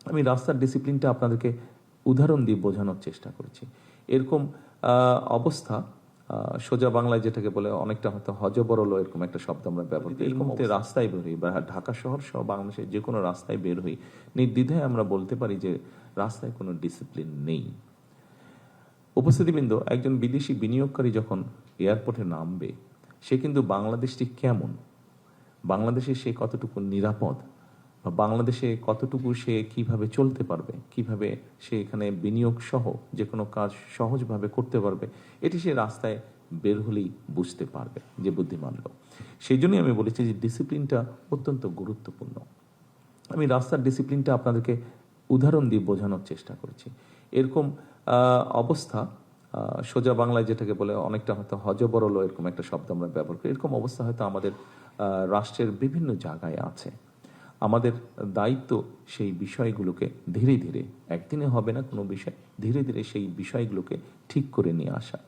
আমি রাস্তার ডিসিপ্লিনটা আপনাদেরকে উদাহরণ দিয়ে বোঝানোর চেষ্টা করেছি। এরকম অবস্থা সোজা বাংলায় যেটাকে বলে অনেকটা হয়তো হযবরল এরকম একটা শব্দ আমরা ব্যবহার করি। এই মুহূর্তে রাস্তায় বের হই বা ঢাকা শহর সহ বাংলাদেশের যে কোনো রাস্তায় বের হই, নির্দ্বিধায় আমরা বলতে পারি যে রাস্তায় কোনো ডিসিপ্লিন নেই। উপস্থিতিবৃন্দ, একজন বিদেশি বিনিয়োগকারী যখন এয়ারপোর্টে নামবে, সে কিন্তু বাংলাদেশটি কেমন, বাংলাদেশে সে কতটুকু নিরাপদ, বা বাংলাদেশে কতটুকু সে কিভাবে চলতে পারবে, কিভাবে সে এখানে বিনিয়োগ সহ যে কোনো কাজ সহজভাবে করতে পারবে, এটি সে রাস্তায় বের হলেই বুঝতে পারবে যে বুদ্ধিমান লোক। সেই জন্যই আমি বলেছি যে ডিসিপ্লিনটা অত্যন্ত গুরুত্বপূর্ণ। আমি রাস্তার ডিসিপ্লিনটা আপনাদেরকে উদাহরণ দিয়ে বোঝানোর চেষ্টা করেছি। এরকম অবস্থা সোজা বাংলায় যেটাকে বলে অনেকটা হয়তো হযবরল এরকম একটা শব্দ আমরা ব্যবহার করি। এরকম অবস্থা হয়তো আমাদের রাষ্ট্রের বিভিন্ন জায়গায় আছে। আমাদের দায়িত্ব সেই বিষয়গুলোকে ধীরে ধীরে, একদিনে হবে না কোনো বিষয়, ধীরে ধীরে সেই বিষয়গুলোকে ঠিক করে নিয়ে আসা।